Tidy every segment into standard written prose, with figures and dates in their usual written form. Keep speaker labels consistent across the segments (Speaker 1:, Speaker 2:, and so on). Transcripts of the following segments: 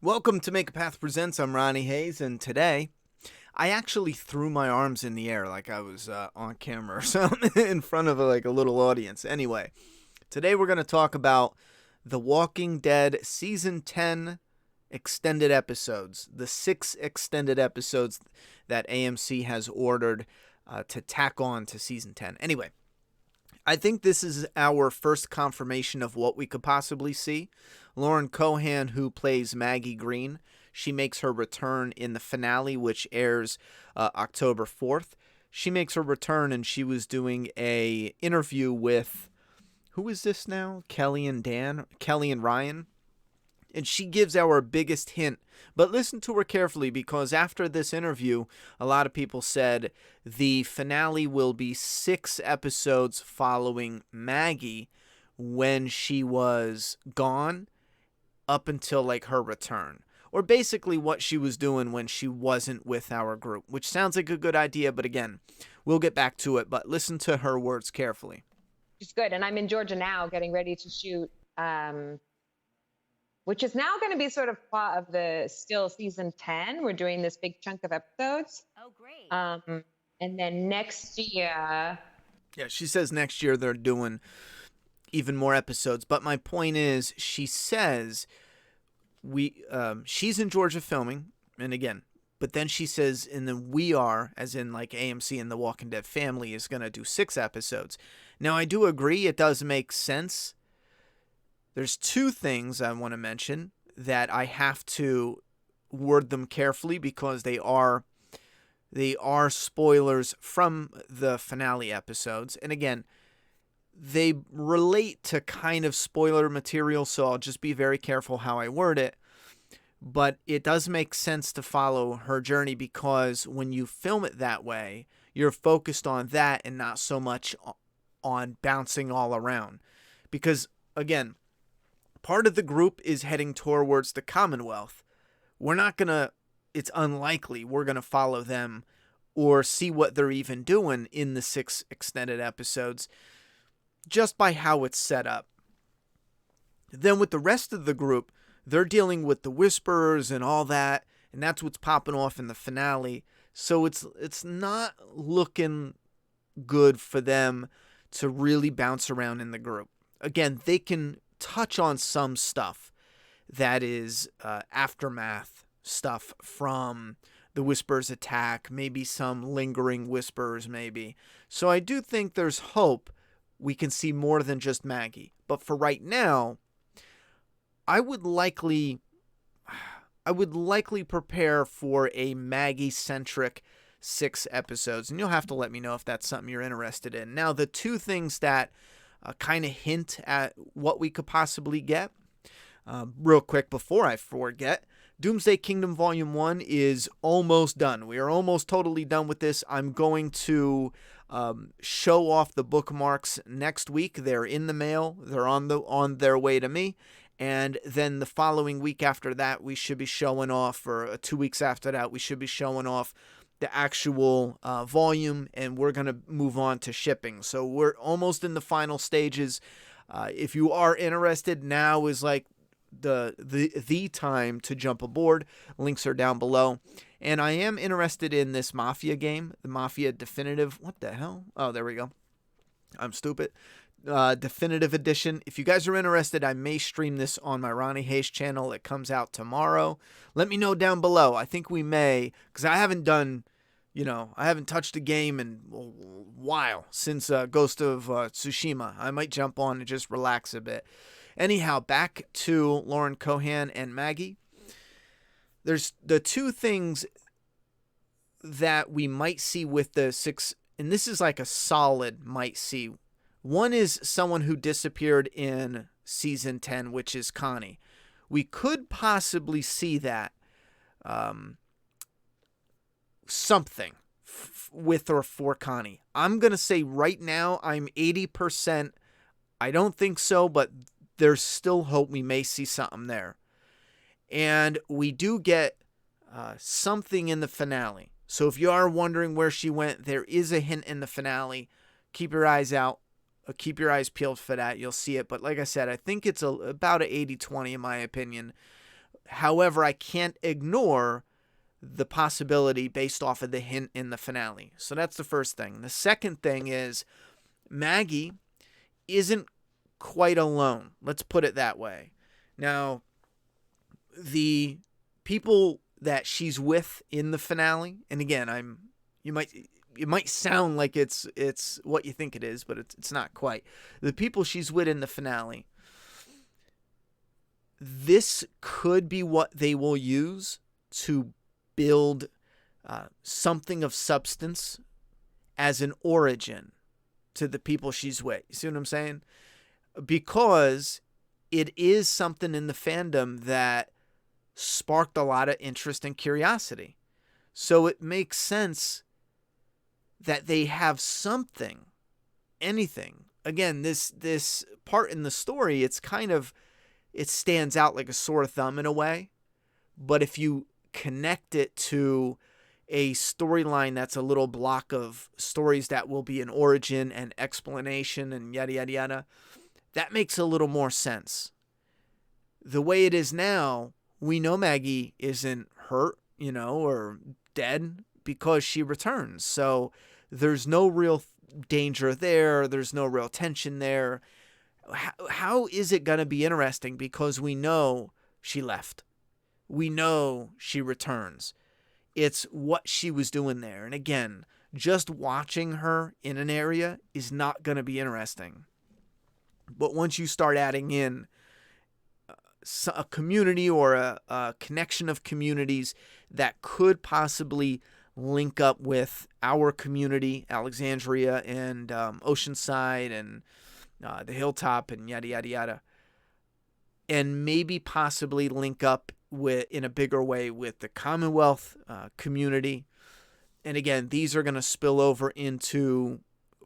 Speaker 1: Welcome to Make a Path Presents. I'm Ronnie Hayes, and today I actually threw my arms in the air like I was on camera or something in front of a little audience. Anyway, today we're going to talk about The Walking Dead Season 10 extended episodes, the 6 extended episodes that AMC has ordered to tack on to Season 10. Anyway, I think this is our first confirmation of what we could possibly see. Lauren Cohan, who plays Maggie Green, she makes her return in the finale, which airs October 4th. She makes her return, and she was doing a interview with, who is this now? Kelly and Ryan. And she gives our biggest hint. But listen to her carefully, because after this interview, a lot of people said the finale will be 6 episodes following Maggie when she was gone up until her return. Or basically what she was doing when she wasn't with our group, which sounds like a good idea, but again, we'll get back to it. But listen to her words carefully.
Speaker 2: It's good. And I'm in Georgia now getting ready to shoot which is now going to be sort of part of the still season 10. We're doing this big chunk of episodes.
Speaker 3: Oh, great.
Speaker 2: And then next year.
Speaker 1: Yeah, she says next year they're doing even more episodes. But my point is, she says she's in Georgia filming, and again, but then she says, and then we are, as in AMC and the Walking Dead family, is going to do 6 episodes. Now, I do agree it does make sense. There's 2 things I want to mention that I have to word them carefully because they are spoilers from the finale episodes. And again, they relate to kind of spoiler material, so I'll just be very careful how I word it. But it does make sense to follow her journey because when you film it that way, you're focused on that and not so much on bouncing all around. Because, again, part of the group is heading towards the Commonwealth. It's unlikely we're going to follow them or see what they're even doing in the 6 extended episodes just by how it's set up. Then with the rest of the group, they're dealing with the Whisperers and all that, and that's what's popping off in the finale. So it's not looking good for them to really bounce around in the group. Again, they can touch on some stuff that is aftermath stuff from the Whisperers attack, maybe some lingering Whisperers maybe. So I do think there's hope we can see more than just Maggie. But for right now, I would likely prepare for a Maggie-centric 6 episodes, and you'll have to let me know if that's something you're interested in. Now, the 2 things that kind of hint at what we could possibly get. Real quick before I forget, Doomsday Kingdom Volume 1 is almost done. We are almost totally done with this. I'm going to show off the bookmarks next week. They're in the mail. They're on their way to me. And then the following week after that, we should be showing off, or 2 weeks after that, we should be showing off the actual volume, and we're going to move on to shipping. So we're almost in the final stages. If you are interested, now is the time to jump aboard. Links are down below. And I am interested in this Mafia game, the Mafia Definitive. What the hell? Oh, there we go. I'm stupid. Definitive Edition. If you guys are interested, I may stream this on my Ronnie Hayes channel. It comes out tomorrow. Let me know down below. I think we may, because I haven't touched a game in a while since Ghost of Tsushima. I might jump on and just relax a bit. Anyhow, back to Lauren Cohan and Maggie. There's the 2 things that we might see with the 6, and this is like a solid might see. One is someone who disappeared in season 10, which is Connie. We could possibly see that something with or for Connie. I'm going to say right now I'm 80%. I don't think so, but there's still hope we may see something there. And we do get something in the finale. So if you are wondering where she went, there is a hint in the finale. Keep your eyes out. Keep your eyes peeled for that. You'll see it. But like I said, I think it's about an 80-20 in my opinion. However, I can't ignore the possibility based off of the hint in the finale. So that's the first thing. The second thing is Maggie isn't quite alone. Let's put it that way. Now, the people that she's with in the finale, and again, it might sound like it's what you think it is, but it's not quite. The people she's with in the finale, this could be what they will use to build something of substance as an origin to the people she's with. You see what I'm saying? Because it is something in the fandom that sparked a lot of interest and curiosity. So it makes sense that they have something, anything. Again, this part in the story, it stands out like a sore thumb in a way. But if you connect it to a storyline that's a little block of stories that will be an origin and explanation and yada, yada, yada, that makes a little more sense. The way it is now, we know Maggie isn't hurt, or dead because she returns. So there's no real danger there. There's no real tension there. How is it going to be interesting? Because we know she left. We know she returns. It's what she was doing there. And again, just watching her in an area is not going to be interesting. But once you start adding in a community or a connection of communities that could possibly link up with our community, Alexandria and Oceanside and the Hilltop and yada, yada, yada, and maybe possibly link up in a bigger way with the Commonwealth community. And again, these are going to spill over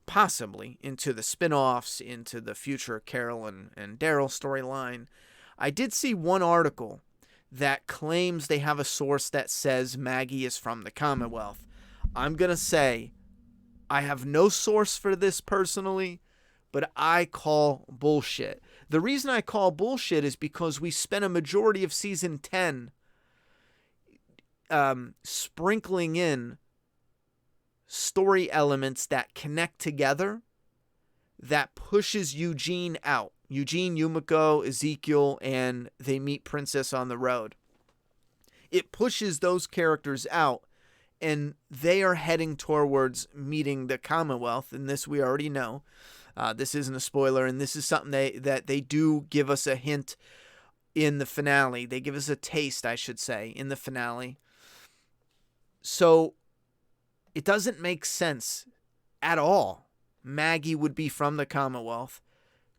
Speaker 1: possibly into the spin-offs, into the future Carol and Daryl storyline. I did see one article that claims they have a source that says Maggie is from the Commonwealth. I'm going to say I have no source for this personally, but I call bullshit. The reason I call bullshit is because we spent a majority of season 10 sprinkling in story elements that connect together that pushes Eugene out. Eugene, Yumiko, Ezekiel, and they meet Princess on the road. It pushes those characters out, and they are heading towards meeting the Commonwealth, and this we already know. This isn't a spoiler, and this is something that they do give us a hint in the finale. They give us a taste, I should say, in the finale. So it doesn't make sense at all. Maggie would be from the Commonwealth,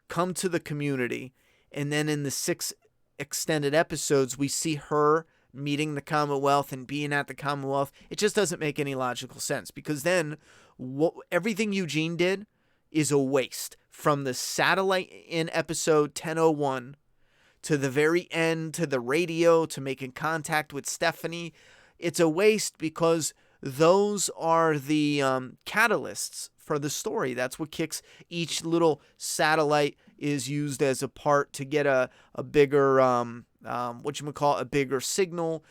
Speaker 1: come to the community, and then in the 6 extended episodes, we see her meeting the Commonwealth and being at the Commonwealth. It just doesn't make any logical sense, because then everything Eugene did is a waste. From the satellite in episode 1001 to the very end, to the radio, to making contact with Stephanie, it's a waste because those are the catalysts for the story. That's what kicks. Each little satellite is used as a part to get a bigger a bigger signal.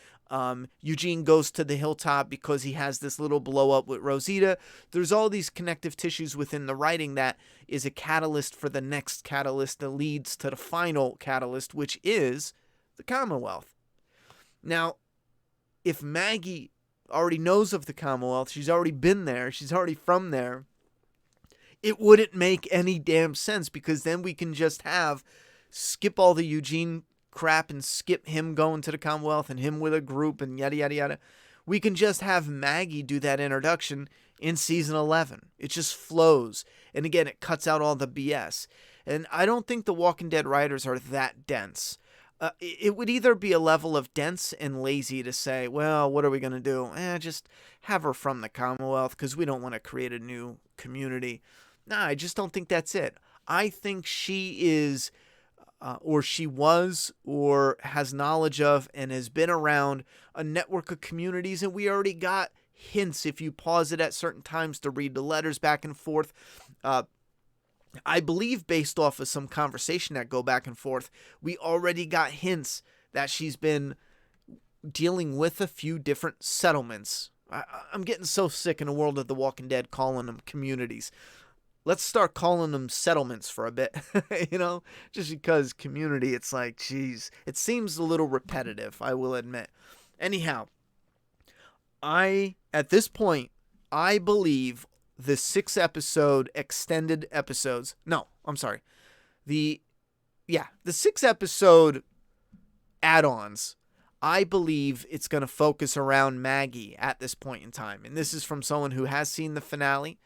Speaker 1: Eugene goes to the Hilltop because he has this little blow up with Rosita. There's all these connective tissues within the writing that is a catalyst for the next catalyst that leads to the final catalyst, which is the Commonwealth. Now, if Maggie already knows of the Commonwealth, she's already been there, she's already from there, it wouldn't make any damn sense, because then we can just skip all the Eugene crap and skip him going to the Commonwealth and him with a group and yada, yada, yada. We can just have Maggie do that introduction in season 11. It just flows. And again, it cuts out all the BS. And I don't think the Walking Dead writers are that dense. It would either be a level of dense and lazy to say, well, what are we going to do? Just have her from the Commonwealth because we don't want to create a new community. Nah, I just don't think that's it. I think she is, or she was, or has knowledge of, and has been around a network of communities, and we already got hints if you pause it at certain times to read the letters back and forth. I believe based off of some conversation that go back and forth, we already got hints that she's been dealing with a few different settlements. I'm getting so sick in the world of The Walking Dead calling them communities. Let's start calling them settlements for a bit, just because community, it's like, geez, it seems a little repetitive, I will admit. Anyhow, at this point, I believe the 6 episode extended episodes, no, I'm sorry, the 6 episode add-ons, I believe it's going to focus around Maggie at this point in time. And this is from someone who has seen the finale.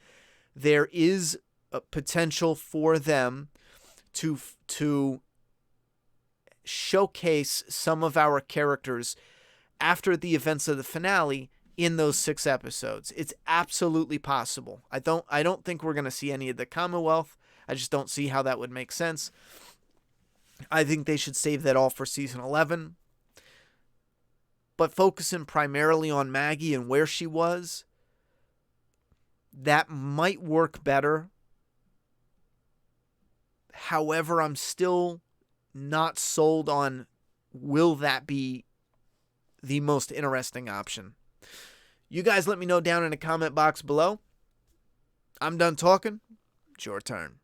Speaker 1: There is a potential for them to showcase some of our characters after the events of the finale in those 6 episodes. It's absolutely possible. I don't think we're going to see any of the Commonwealth. I just don't see how that would make sense. I think they should save that all for season 11. But focusing primarily on Maggie and where she was, that might work better. However, I'm still not sold on will that be the most interesting option. You guys let me know down in the comment box below. I'm done talking. It's your turn.